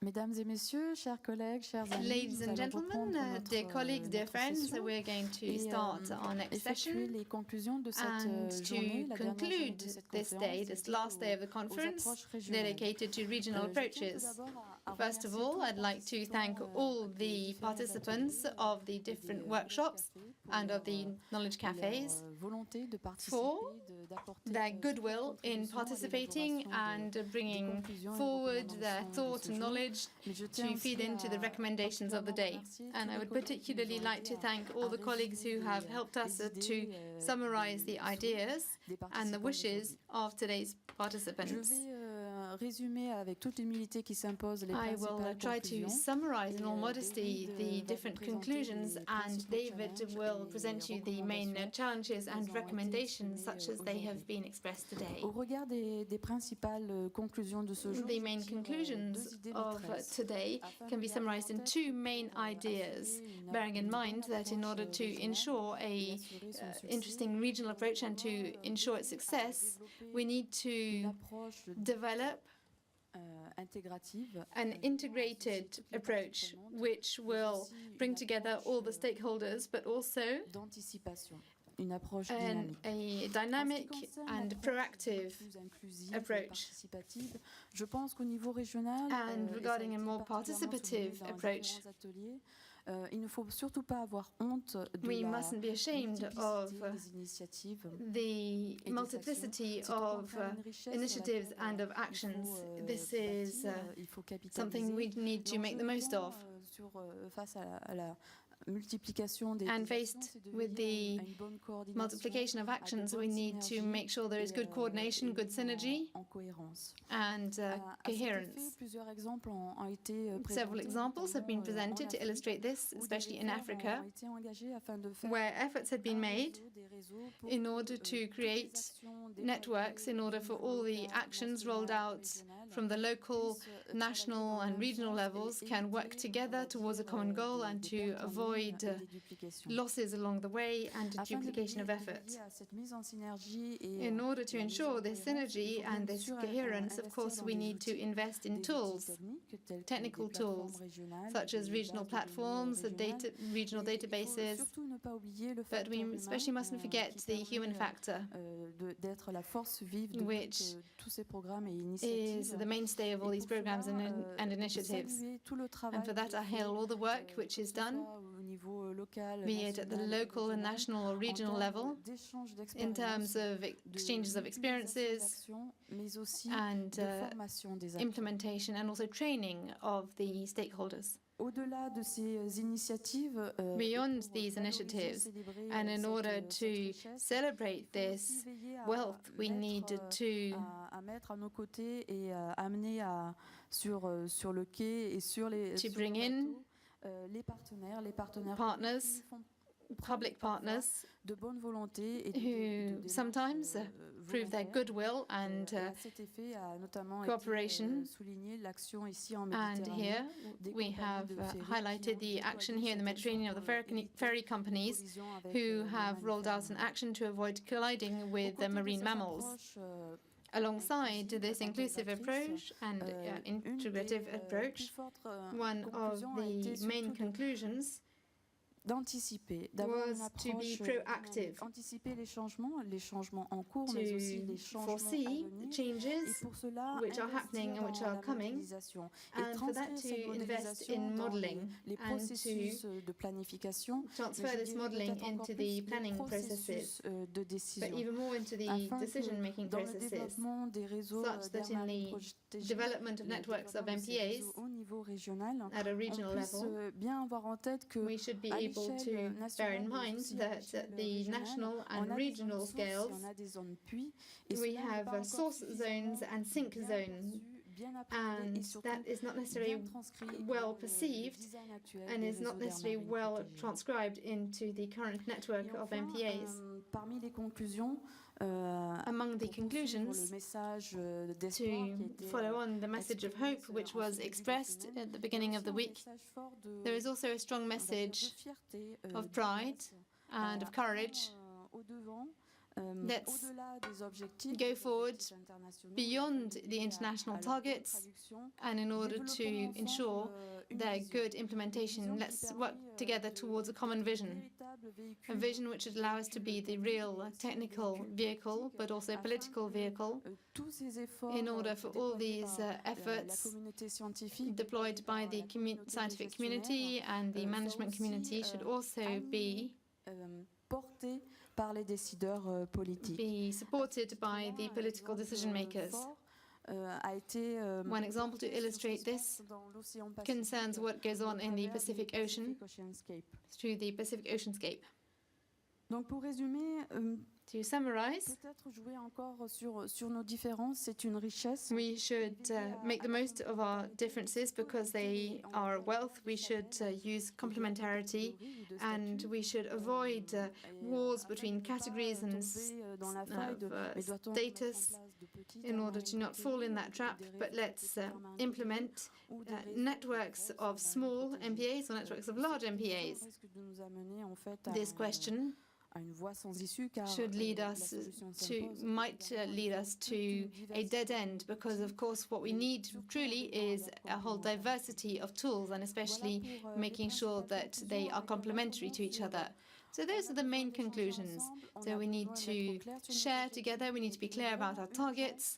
Mesdames et messieurs, chers collègues, chers amis, Ladies and gentlemen, dear colleagues, dear friends, we're going to start our next session. Les conclusions de cette And journée, to la conclude this day, this last day of the conference, dedicated to regional approaches. First of all, I'd like to thank all the participants of the different workshops and of the knowledge cafes for their goodwill in participating and bringing forward their thought and knowledge to feed into the recommendations of the day. And I would particularly like to thank all the colleagues who have helped us to summarize the ideas and the wishes of today's participants. I will try to summarize in all modesty the different conclusions, and David will present you the main challenges and recommendations such as they have been expressed today. The main conclusions of today can be summarized in two main ideas, bearing in mind that in order to ensure an interesting regional approach and to ensure its success, we need to develop an integrated approach which will bring together all the stakeholders, but also a dynamic and proactive approach. And regarding a more participative approach, we mustn't be ashamed of the multiplicity of initiatives and of actions. This is something we need to make the most of. And faced with the multiplication of actions, we need to make sure there is good coordination, good synergy, and coherence. Several examples have been presented to illustrate this, especially in Africa, where efforts had been made in order to create networks in order for all the actions rolled out from the local, national, and regional levels can work together towards a common goal and to avoid losses along the way and duplication of effort. In order to ensure this synergy and this coherence, of course, we need to invest in tools, technical tools, such as regional platforms, regional databases, but we especially mustn't forget the human factor, which is the mainstay of all these programs and initiatives. And for that, I hail all the work which is done, be it at the local and national or regional level, in terms of exchanges of experiences and implementation and also training of the stakeholders. Beyond these initiatives, and in order to celebrate this wealth, we need to bring in partners, public partners, who sometimes prove their goodwill and cooperation. And here we have highlighted the action here in the Mediterranean of the ferry companies who have rolled out an action to avoid colliding with the marine mammals. Alongside this inclusive approach and integrative approach, one of the main conclusions was to be proactive, to foresee changes which are happening and which are coming, and for that to invest in modeling and to transfer this modeling into the planning processes, but even more into the decision-making processes, such that in the development of networks of MPAs at a regional level, we should be able to bear in mind that at the national and regional scales, we have source zones and sink zones, and that is not necessarily well perceived and is not necessarily well transcribed into the current network of MPAs. Among the conclusions, to follow on the message of hope which was expressed at the beginning of the week, there is also a strong message of pride and of courage Let's go forward beyond the international targets, and in order to ensure their good implementation, let's work together towards a common vision. A vision which would allow us to be the real technical vehicle, but also a political vehicle, in order for all these efforts deployed by the scientific community and the management community should also be supported by the political decision makers. One example to illustrate this concerns what goes on in the Pacific Ocean through the Pacific Oceanscape. To summarize, we should make the most of our differences because they are a wealth. We should use complementarity, and we should avoid wars between categories and status in order to not fall in that trap. But let's implement networks of small MPAs or networks of large MPAs. This question should lead us might lead us to a dead end, because of course what we need truly is a whole diversity of tools, and especially making sure that they are complementary to each other. So those are the main conclusions. So we need to share together, we need to be clear about our targets.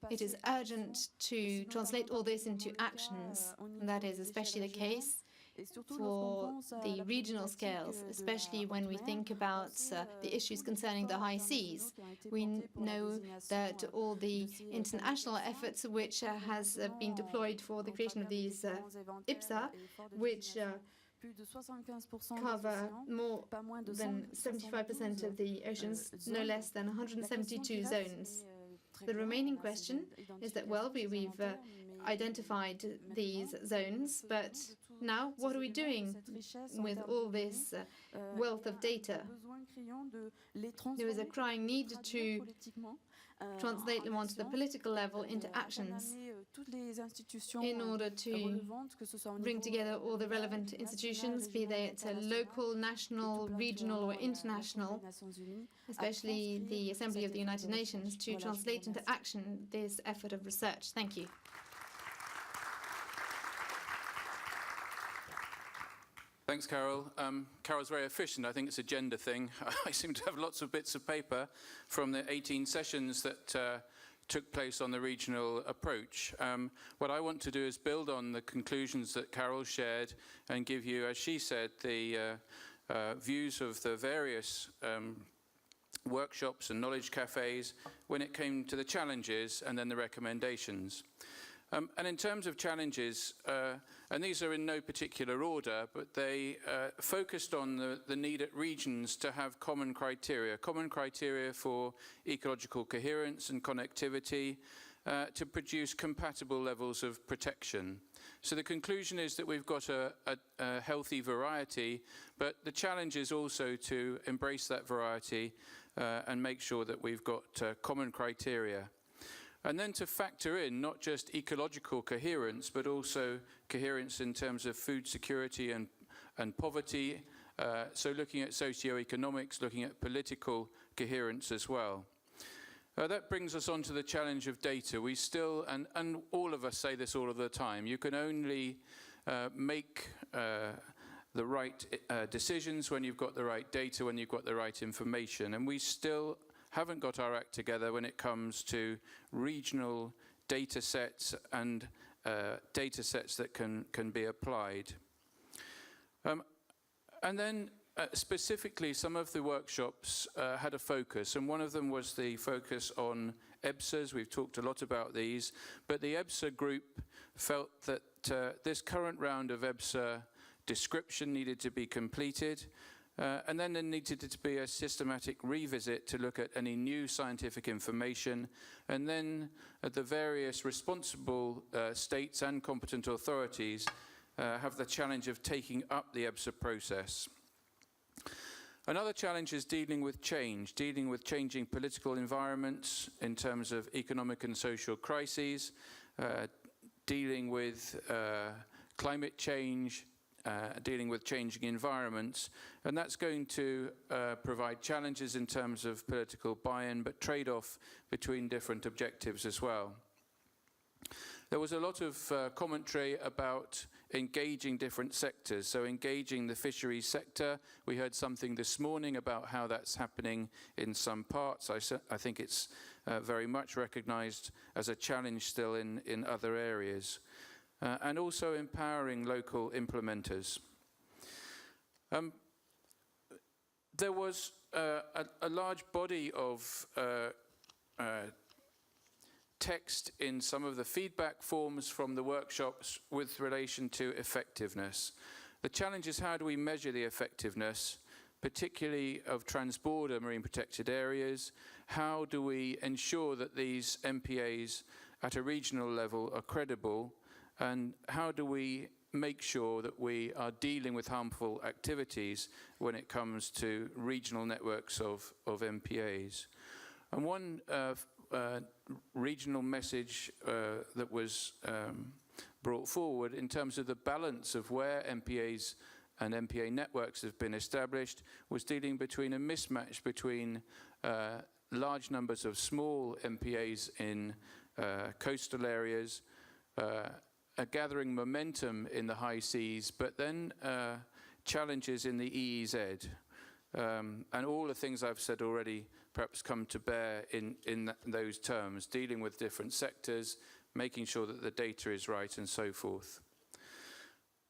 It is urgent to translate all this into actions, and that is especially the case for the regional scales, especially when we think about the issues concerning the high seas. We know that all the international efforts which has been deployed for the creation of these IPSA, which cover more than 75% of the oceans, no less than 172 zones. The remaining question is that, well, we've identified these zones, but now what are we doing with all this wealth of data? There is a crying need to translate them onto the political level into actions in order to bring together all the relevant institutions, be they at local, national, regional or international, especially the Assembly of the United Nations, to translate into action this effort of research. Thank you. Thanks, Carol. Carol's very efficient. I think it's a gender thing. I seem to have lots of bits of paper from the 18 sessions that took place on the regional approach. What I want to do is build on the conclusions that Carol shared and give you, as she said, the views of the various workshops and knowledge cafes when it came to the challenges and then the recommendations. And in terms of challenges, and these are in no particular order, but they focused on the need at regions to have common criteria for ecological coherence and connectivity to produce compatible levels of protection. So the conclusion is that we've got a healthy variety, but the challenge is also to embrace that variety and make sure that we've got common criteria. And then to factor in not just ecological coherence, but also coherence in terms of food security and poverty. So looking at socioeconomics, looking at political coherence as well. That brings us on to the challenge of data. We still, and all of us say this all of the time, you can only make the right decisions when you've got the right data, when you've got the right information. And we still haven't got our act together when it comes to regional data sets and data sets that can be applied. And then specifically, some of the workshops had a focus, and one of them was the focus on EBSAs. We've talked a lot about these, but the EBSA group felt that this current round of EBSA description needed to be completed. And then there needed to be a systematic revisit to look at any new scientific information, and then the various responsible states and competent authorities have the challenge of taking up the EBSA process. Another challenge is dealing with change, dealing with changing political environments in terms of economic and social crises, dealing with climate change, dealing with changing environments, and that's going to provide challenges in terms of political buy-in, but trade-off between different objectives as well. There was a lot of commentary about engaging different sectors, so engaging the fisheries sector. We heard something this morning about how that's happening in some parts. I think it's very much recognized as a challenge still in other areas. And also empowering local implementers. There was a large body of text in some of the feedback forms from the workshops with relation to effectiveness. The challenge is, how do we measure the effectiveness, particularly of transborder marine protected areas? How do we ensure that these MPAs at a regional level are credible? And how do we make sure that we are dealing with harmful activities when it comes to regional networks of MPAs? And one regional message that was brought forward in terms of the balance of where MPAs and MPA networks have been established was dealing between a mismatch between large numbers of small MPAs in coastal areas, gathering momentum in the high seas, but then challenges in the EEZ. And all the things I've said already perhaps come to bear in those terms, dealing with different sectors, making sure that the data is right, and so forth.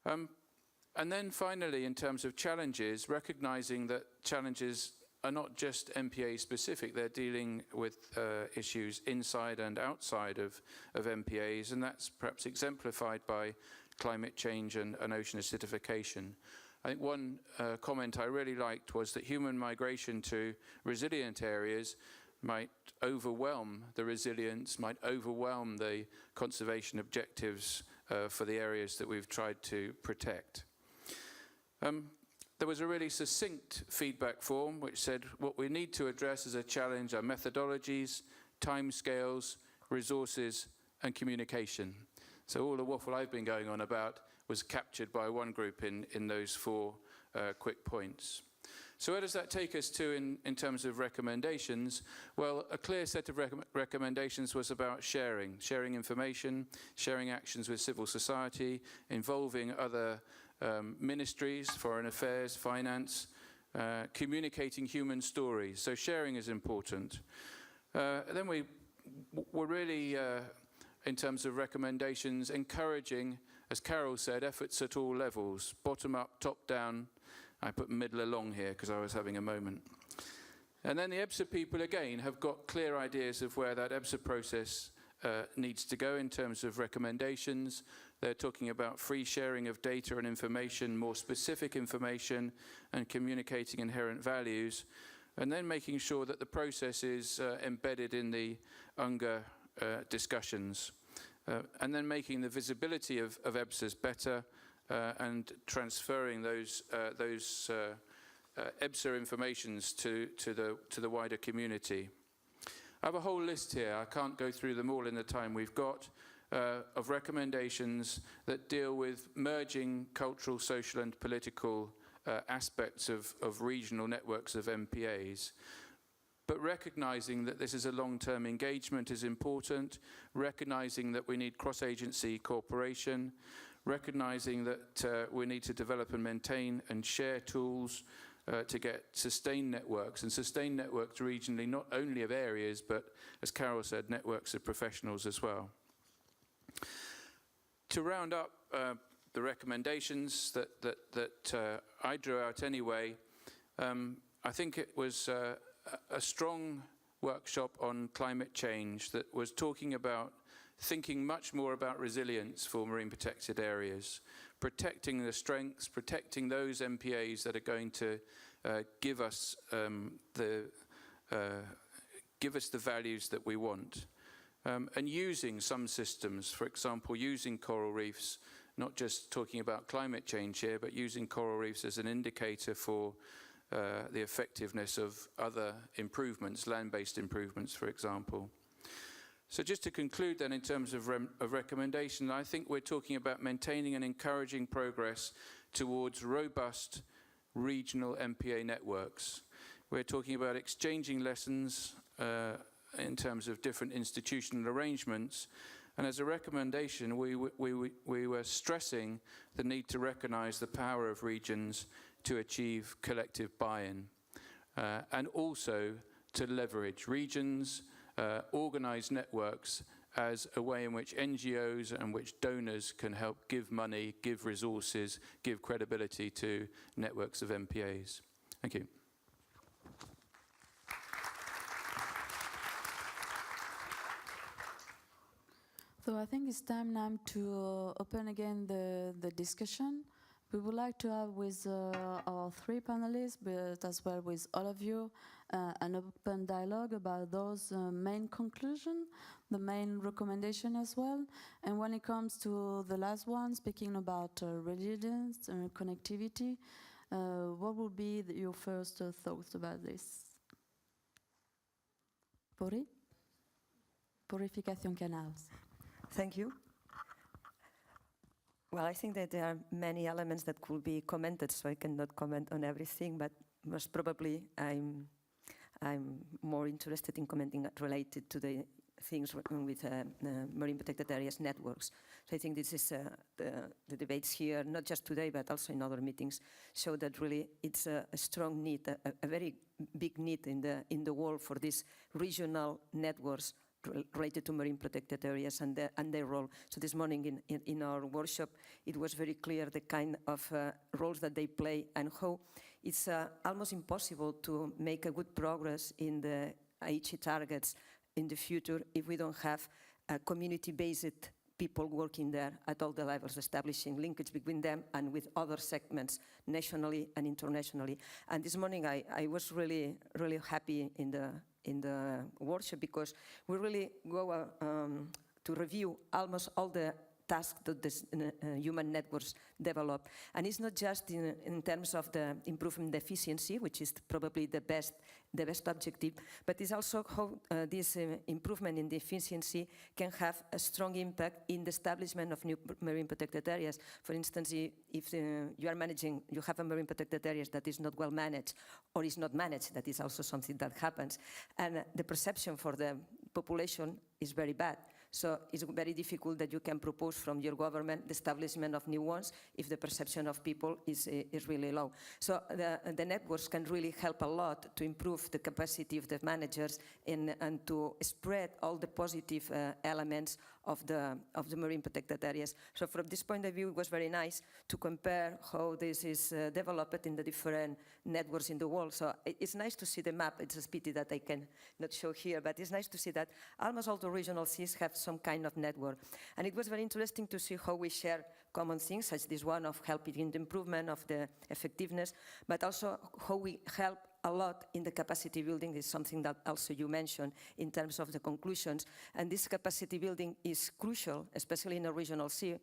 And then finally, in terms of challenges, recognizing that challenges are not just MPA specific, they're dealing with issues inside and outside of MPAs, and that's perhaps exemplified by climate change and ocean acidification. I think one comment I really liked was that human migration to resilient areas might overwhelm the resilience, might overwhelm the conservation objectives for the areas that we've tried to protect. There was a really succinct feedback form which said what we need to address as a challenge are methodologies, timescales, resources, and communication. So all the waffle I've been going on about was captured by one group in those 4 quick points. So where does that take us to in terms of recommendations? Well, a clear set of recommendations was about sharing information, sharing actions with civil society, involving other ministries, foreign affairs, finance, communicating human stories. So sharing is important. Then we were really, in terms of recommendations, encouraging, as Carol said, efforts at all levels, bottom up, top down. I put middle along here because I was having a moment. And then the EBSA people, again, have got clear ideas of where that EBSA process needs to go in terms of recommendations. They're talking about free sharing of data and information, more specific information, and communicating inherent values, and then making sure that the process is embedded in the UNGA discussions, and then making the visibility of EBSAs better, and transferring those EBSA informations to the wider community. I have a whole list here. I can't go through them all in the time we've got, of recommendations that deal with merging cultural, social, and political aspects of regional networks of MPAs. But recognizing that this is a long-term engagement is important, recognizing that we need cross-agency cooperation, recognizing that we need to develop and maintain and share tools to get sustained networks, and sustained networks regionally, not only of areas, but, as Carol said, networks of professionals as well. To round up the recommendations that I drew out anyway, I think it was a strong workshop on climate change that was talking about thinking much more about resilience for marine protected areas, protecting the strengths, protecting those MPAs that are going to give us the values that we want, and using some systems, for example, using coral reefs, not just talking about climate change here, but using coral reefs as an indicator for the effectiveness of other improvements, land-based improvements, for example. So just to conclude then, in terms of recommendation, I think we're talking about maintaining and encouraging progress towards robust regional MPA networks. We're talking about exchanging lessons in terms of different institutional arrangements. And as a recommendation, we were stressing the need to recognize the power of regions to achieve collective buy-in, and also to leverage regions, organized networks as a way in which NGOs and which donors can help give money, give resources, give credibility to networks of MPAs. Thank you. So I think it's time now to open again the discussion. We would like to have with our three panelists, but as well with all of you, an open dialogue about those main conclusions, the main recommendation as well. And when it comes to the last one, speaking about resilience and connectivity, what would be your first thoughts about this? Purification canals. Thank you. Well, I think that there are many elements that could be commented, so I cannot comment on everything, but most probably I'm more interested in commenting related to the things with marine protected areas networks. So I think this is the debates here, not just today, but also in other meetings, show that really it's a strong need, a very big need in the world for these regional networks related to marine protected areas and their role. So this morning in our workshop, it was very clear the kind of roles that they play and how it's almost impossible to make a good progress in the Aichi targets in the future if we don't have community-based people working there at all the levels, establishing linkage between them and with other segments, nationally and internationally. And this morning I was really, really happy in the workshop because we really go to review almost all the tasks that this human networks develop. And it's not just in terms of the improving the efficiency, which is probably the best objective, but it's also how this improvement in the efficiency can have a strong impact in the establishment of new marine protected areas. For instance, if you have a marine protected area that is not well managed or is not managed, that is also something that happens. And the perception for the population is very bad. So it's very difficult that you can propose from your government the establishment of new ones if the perception of people is really low. So the networks can really help a lot to improve the capacity of the managers and to spread all the positive elements of the marine protected areas. So from this point of view, it was very nice to compare how this is developed in the different networks in the world. So it's nice to see the map. It's a pity that I can not show here, but it's nice to see that almost all the regional seas have some kind of network. And it was very interesting to see how we share common things, such as this one of helping in the improvement of the effectiveness, but also how we help a lot in the capacity building is something that also you mentioned in terms of the conclusions. And this capacity building is crucial, especially in a regional sea.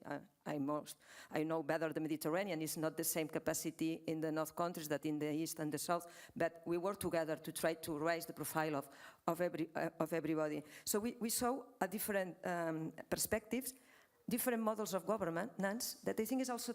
I know better the Mediterranean is not the same capacity in the north countries that in the east and the south, but we work together to try to raise the profile of everybody. So we saw a different perspectives, different models of governance that I think is also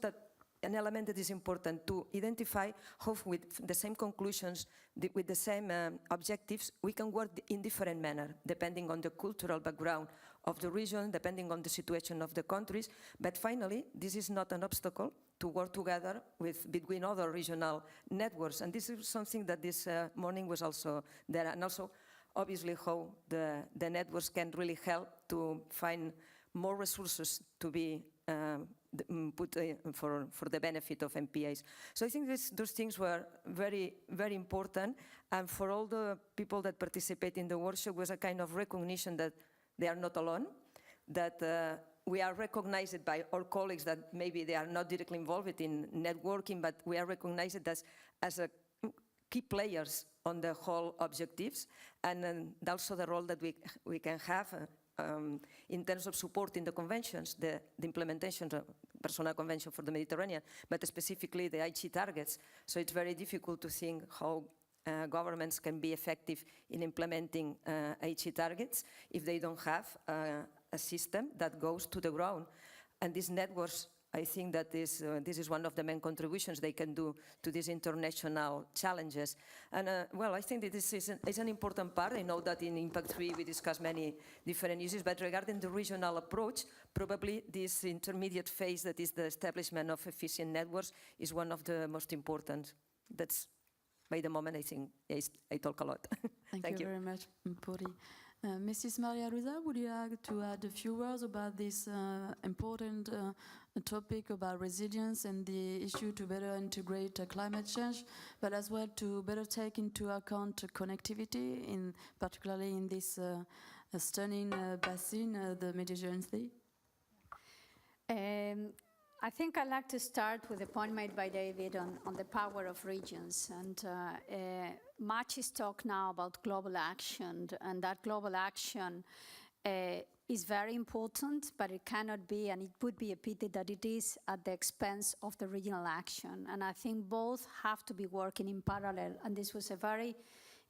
an element that is important to identify how with the same conclusions, with the same objectives, we can work in different manner, depending on the cultural background of the region, depending on the situation of the countries. But finally, this is not an obstacle to work together between other regional networks. And this is something that this morning was also there. And also, obviously, how the networks can really help to find more resources to be put for the benefit of MPAs. So I think those things were very, very important. And for all the people that participate in the workshop was a kind of recognition that they are not alone, that we are recognized by our colleagues that maybe they are not directly involved in networking, but we are recognized as a key players on the whole objectives, and also the role that we can have in terms of supporting the conventions, the implementation of the Personnel Convention for the Mediterranean, but specifically the Aichi targets. So it's very difficult to think how governments can be effective in implementing Aichi targets if they don't have a system that goes to the ground. And these networks I think that this is one of the main contributions they can do to these international challenges. And well, I think that this is an important part. I know that in Impact 3 we discuss many different issues, but regarding the regional approach, probably this intermediate phase, that is the establishment of efficient networks, is one of the most important. That's, by the moment, I think I talk a lot. Thank you very much, Puri. Mrs. Maria Luisa, would you like to add a few words about this important topic about resilience and the issue to better integrate climate change, but as well to better take into account connectivity, particularly in this stunning basin, the Mediterranean Sea? I think I'd like to start with the point made by David on the power of regions. And much is talked now about global action, and that global action is very important, but it cannot be, and it would be a pity that it is at the expense of the regional action. And I think both have to be working in parallel, and this was a very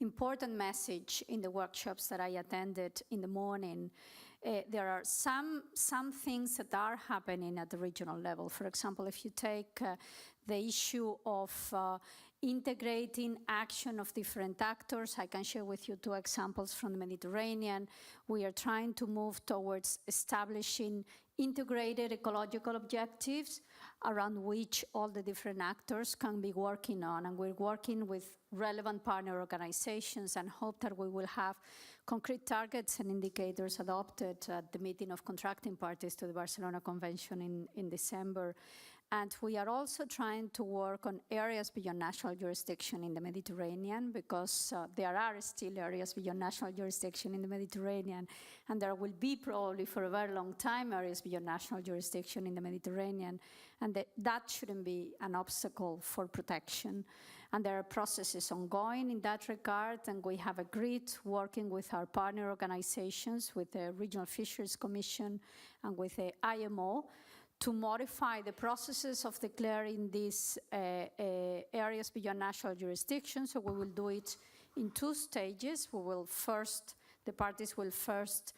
important message in the workshops that I attended in the morning. There are some things that are happening at the regional level. For example, if you take the issue of integrating action of different actors, I can share with you 2 examples from the Mediterranean. We are trying to move towards establishing integrated ecological objectives around which all the different actors can be working on. And we're working with relevant partner organizations and hope that we will have concrete targets and indicators adopted at the meeting of contracting parties to the Barcelona Convention in December. And we are also trying to work on areas beyond national jurisdiction in the Mediterranean, because there are still areas beyond national jurisdiction in the Mediterranean, and there will be probably for a very long time areas beyond national jurisdiction in the Mediterranean, and that shouldn't be an obstacle for protection. And there are processes ongoing in that regard, and we have agreed, working with our partner organizations, with the Regional Fisheries Commission and with the IMO, to modify the processes of declaring these areas beyond national jurisdiction. So we will do it in 2 stages. The parties will first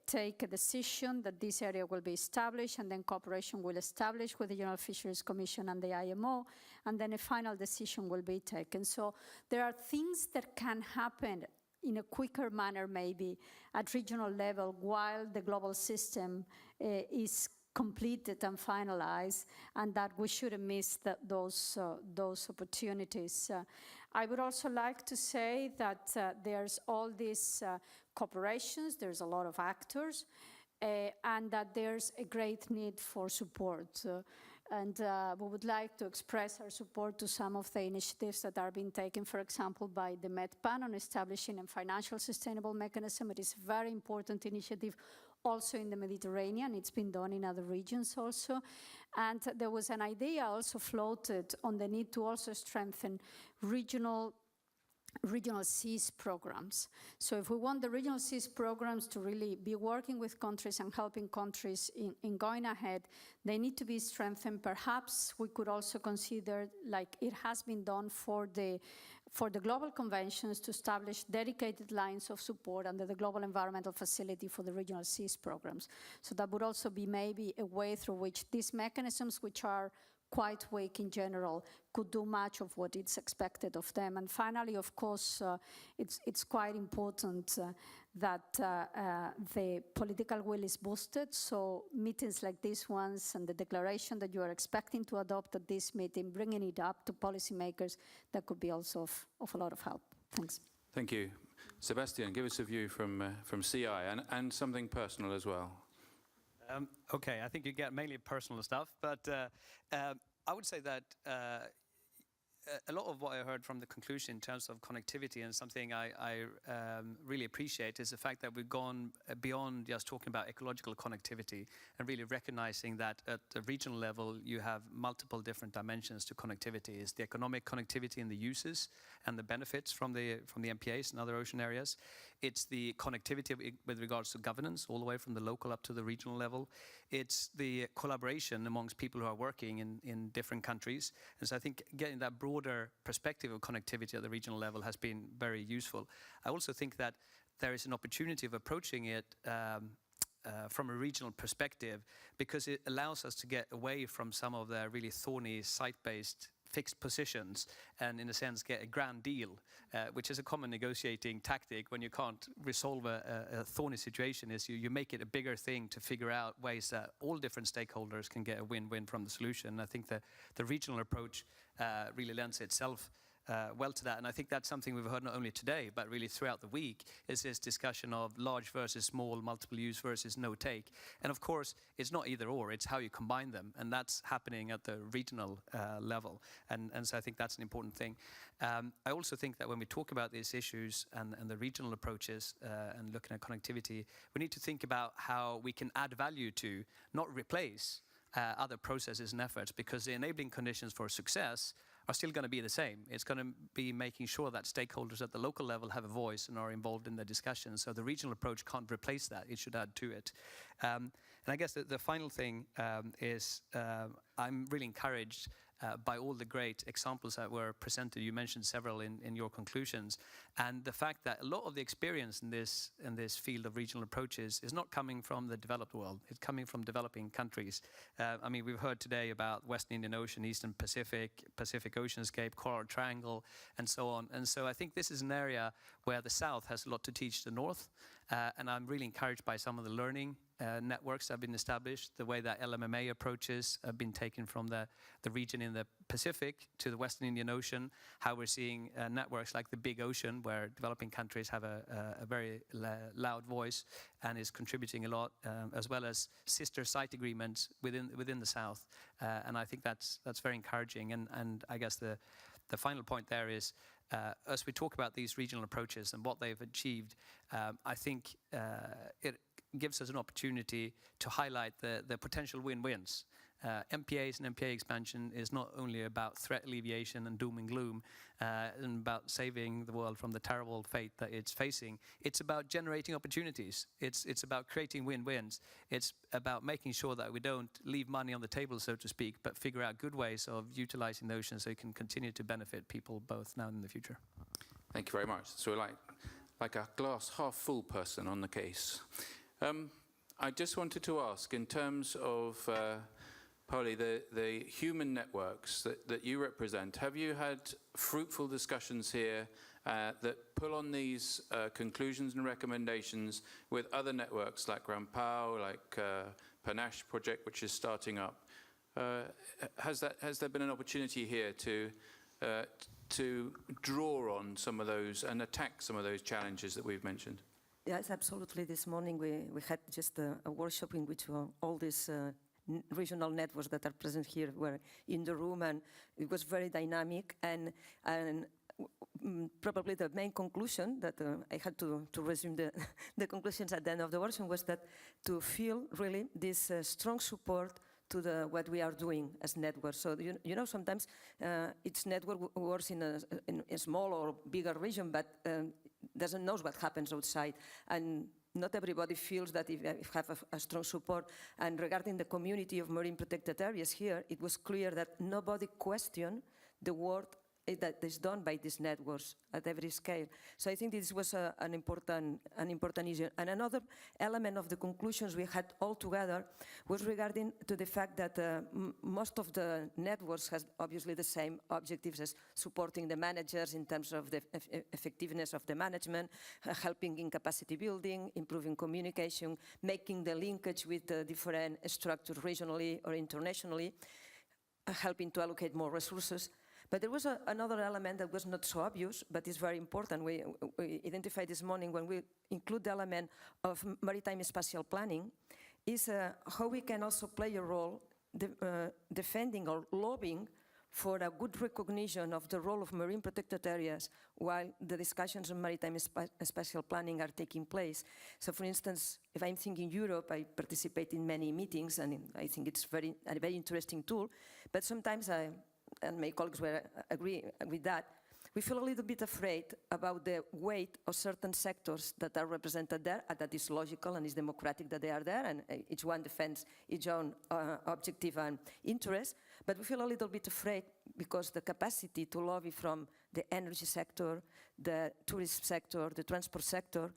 take a decision that this area will be established, and then cooperation will establish with the General Fisheries Commission and the IMO, and then a final decision will be taken. So there are things that can happen in a quicker manner maybe at regional level while the global system is completed and finalized, and that we shouldn't miss those opportunities. I would also like to say that there's all these cooperations, there's a lot of actors, and that there's a great need for support. And we would like to express our support to some of the initiatives that are being taken, for example, by the MedPan on establishing a financial sustainable mechanism. It is a very important initiative also in the Mediterranean. It's been done in other regions also. And there was an idea also floated on the need to also strengthen regional seas programs. So if we want the regional seas programs to really be working with countries and helping countries in going ahead, they need to be strengthened. Perhaps we could also consider, like it has been done for the global conventions, to establish dedicated lines of support under the Global Environmental Facility for the regional seas programs. So that would also be maybe a way through which these mechanisms, which are quite weak in general, could do much of what is expected of them. And finally, of course, it's quite important that the political will is boosted. So meetings like these ones and the declaration that you are expecting to adopt at this meeting, bringing it up to policymakers, that could be also of a lot of help. Thanks. Thank you. Sebastian, give us a view from CI and something personal as well. Okay, I think you get mainly personal stuff, but I would say that a lot of what I heard from the conclusion in terms of connectivity, and something I really appreciate, is the fact that we've gone beyond just talking about ecological connectivity and really recognizing that at the regional level you have multiple different dimensions to connectivity. It's the economic connectivity and the uses and the benefits from the MPAs and other ocean areas. It's the connectivity with regards to governance, all the way from the local up to the regional level. It's the collaboration amongst people who are working in different countries. And so I think getting that broader perspective of connectivity at the regional level has been very useful. I also think that there is an opportunity of approaching it from a regional perspective, because it allows us to get away from some of the really thorny site-based fixed positions and in a sense get a grand deal, which is a common negotiating tactic when you can't resolve a thorny situation, is you make it a bigger thing to figure out ways that all different stakeholders can get a win-win from the solution. I think the regional approach really lends itself well to that, and I think that's something we've heard not only today but really throughout the week, is this discussion of large versus small, multiple use versus no take. And of course it's not either or, it's how you combine them, and that's happening at the regional level, and so I think that's an important thing. I also think that when we talk about these issues and the regional approaches and looking at connectivity, we need to think about how we can add value to, not replace other processes and efforts, because the enabling conditions for success are still going to be the same. It's going to be making sure that stakeholders at the local level have a voice and are involved in the discussion. So the regional approach can't replace that, it should add to it. And I guess the final thing is I'm really encouraged by all the great examples that were presented. You mentioned several in your conclusions, and the fact that a lot of the experience in this field of regional approaches is not coming from the developed world, it's coming from developing countries. I mean, we've heard today about Western Indian Ocean, Eastern Pacific, Pacific Oceanscape, Coral Triangle, and so on. And so I think this is an area where the South has a lot to teach the North, and I'm really encouraged by some of the learning networks that have been established, the way that LMMA approaches have been taken from the region in the Pacific to the Western Indian Ocean, how we're seeing networks like the Big Ocean, where developing countries have a very loud voice and is contributing a lot, as well as sister site agreements within the South. And I think that's very encouraging. And I guess the final point there is, as we talk about these regional approaches and what they've achieved, I think it gives us an opportunity to highlight the potential win-wins. MPAs and MPA expansion is not only about threat alleviation and doom and gloom and about saving the world from the terrible fate that it's facing. It's about generating opportunities. It's about creating win-wins. It's about making sure that we don't leave money on the table, so to speak, but figure out good ways of utilizing the ocean so it can continue to benefit people both now and in the future. Thank you very much. So like a glass half full person on the case. I just wanted to ask, in terms of Pauli, the human networks that you represent, have you had fruitful discussions here that pull on these conclusions and recommendations with other networks like Rampau, like Panache project, which is starting up? Has there been an opportunity here to draw on some of those and attack some of those challenges that we've mentioned? Yes, absolutely. This morning we had just a workshop in which all these regional networks that are present here were in the room, and it was very dynamic. And probably the main conclusion that I had to resume the conclusions at the end of the workshop was that to feel really this strong support to what we are doing as networks. So you know, sometimes each network works in a small or bigger region, but doesn't know what happens outside, and not everybody feels that if have a strong support. And regarding the community of marine protected areas here, it was clear that nobody questioned the work that is done by these networks at every scale. So I think this was an important issue. And another element of the conclusions we had all together was regarding to the fact that most of the networks has obviously the same objectives as supporting the managers in terms of the effectiveness of the management, helping in capacity building, improving communication, making the linkage with the different structures regionally or internationally, helping to allocate more resources. But there was another element that was not so obvious, but is very important. We identified this morning when we include the element of maritime spatial planning, is how we can also play a role defending or lobbying for a good recognition of the role of marine protected areas while the discussions on maritime spatial planning are taking place. So for instance, if I'm thinking Europe, I participate in many meetings, and I think it's a very interesting tool, but sometimes and my colleagues will agree with that, we feel a little bit afraid about the weight of certain sectors that are represented there, and that is logical and is democratic that they are there, and each one defends its own objective and interest. But we feel a little bit afraid because the capacity to lobby from the energy sector, the tourism sector, the transport sector,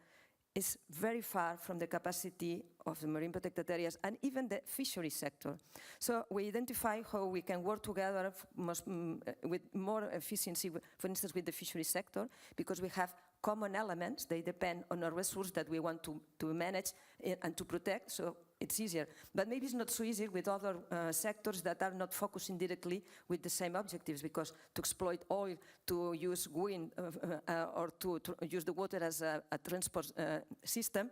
is very far from the capacity of the marine protected areas and even the fishery sector. So we identify how we can work together with more efficiency, for instance, with the fishery sector, because we have common elements. They depend on a resource that we want to manage and to protect, so it's easier. But maybe it's not so easy with other sectors that are not focusing directly with the same objectives, because to exploit oil, to use wind, or to use the water as a transport system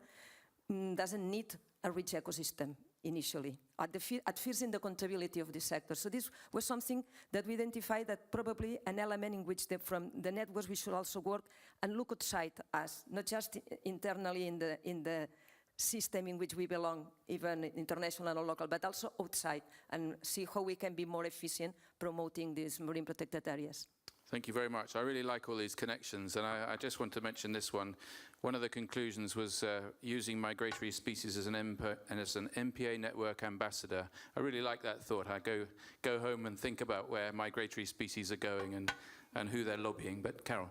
doesn't need a rich ecosystem initially, at first in the accountability of the sector. So this was something that we identified, that probably an element in which from the networks we should also work and look outside us, not just internally in the system in which we belong, even international or local, but also outside, and see how we can be more efficient promoting these marine protected areas. Thank you very much. I really like all these connections, and I just want to mention this one. One of the conclusions was using migratory species as an MPA network ambassador. I really like that thought. I go home and think about where migratory species are going and who they're lobbying. But Carol.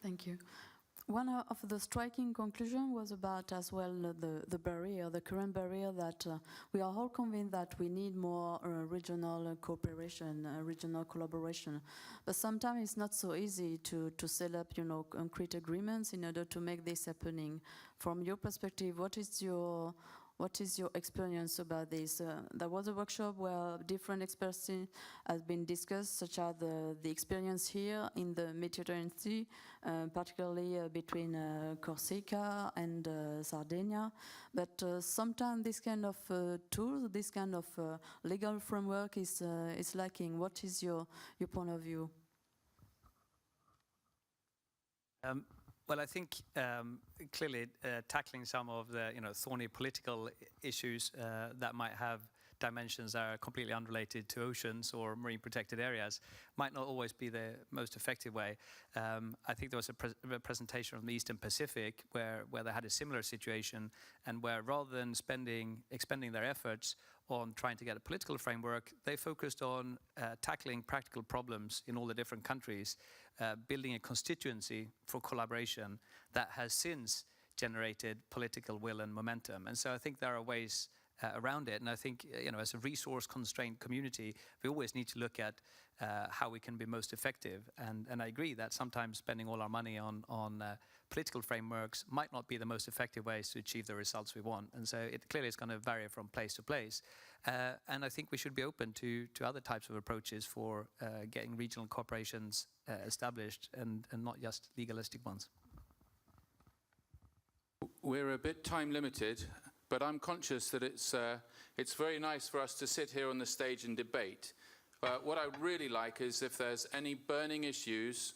Thank you. One of the striking conclusions was about as well the barrier, the current barrier, that we are all convinced that we need more regional cooperation, regional collaboration. But sometimes it's not so easy to set up, concrete agreements in order to make this happening. From your perspective, what is your experience about this? There was a workshop where different experts have been discussed, such as the experience here in the Mediterranean Sea, particularly between Corsica and Sardinia. But sometimes this kind of tool, this kind of legal framework is lacking. What is your point of view? Well, I think clearly tackling some of the thorny political issues that might have dimensions that are completely unrelated to oceans or marine protected areas might not always be the most effective way. I think there was a presentation from the Eastern Pacific where they had a similar situation, and where rather than expending their efforts on trying to get a political framework, they focused on tackling practical problems in all the different countries, building a constituency for collaboration that has since generated political will and momentum. And so I think there are ways around it. And I think, as a resource-constrained community, we always need to look at how we can be most effective. And I agree that sometimes spending all our money on political frameworks might not be the most effective ways to achieve the results we want. And so it clearly is going to vary from place to place. And I think we should be open to other types of approaches for getting regional corporations established, and not just legalistic ones. We're a bit time limited, but I'm conscious that it's very nice for us to sit here on the stage and debate. What I would really like is if there's any burning issues,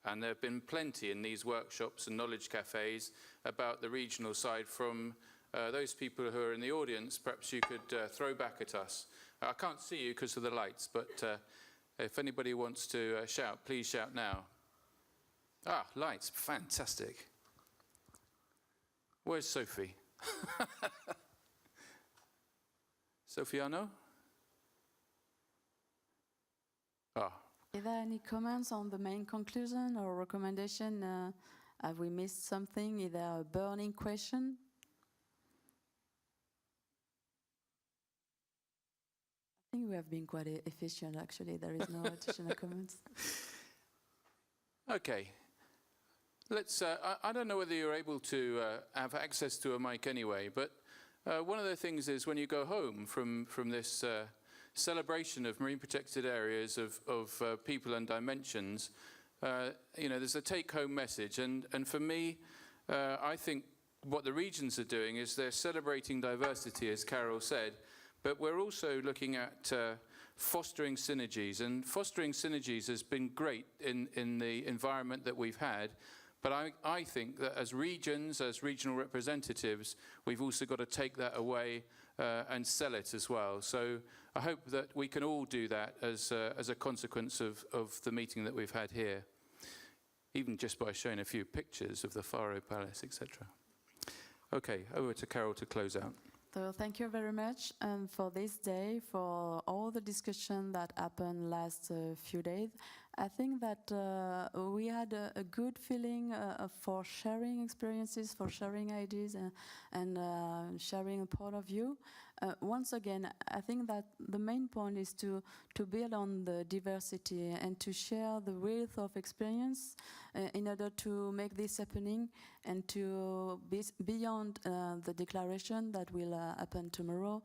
and there have been plenty in these workshops and knowledge cafes about the regional side from those people who are in the audience, perhaps you could throw back at us. I can't see you because of the lights, but if anybody wants to shout, please shout now. Ah, lights, fantastic. Where's Sophie? Sofiano? Ah. Are there any comments on the main conclusion or recommendation? Have we missed something? Is there a burning question? I think we have been quite efficient, actually. There is no additional comments. Okay. Let's. I don't know whether you're able to have access to a mic anyway, but one of the things is when you go home from this celebration of marine protected areas, of people and dimensions, there's a take-home message. And for me, I think what the regions are doing is they're celebrating diversity, as Carol said, but we're also looking at fostering synergies. And fostering synergies has been great in the environment that we've had. But I think that as regions, as regional representatives, we've also got to take that away and sell it as well. So I hope that we can all do that as a consequence of the meeting that we've had here, even just by showing a few pictures of the Faro Palace, etc. Okay, over to Carol to close out. So thank you very much for this day, for all the discussion that happened last few days. I think that we had a good feeling for sharing experiences, for sharing ideas, and sharing a point of view. Once again, I think that the main point is to build on the diversity and to share the width of experience in order to make this happening and to be beyond the declaration that will happen tomorrow.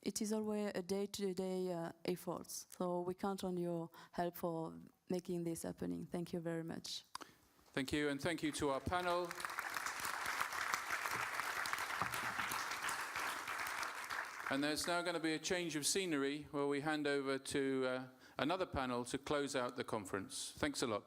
It is always a day-to-day effort, so we count on your help for making this happening. Thank you very much. Thank you, and thank you to our panel. And there's now going to be a change of scenery where we hand over to another panel to close out the conference. Thanks a lot.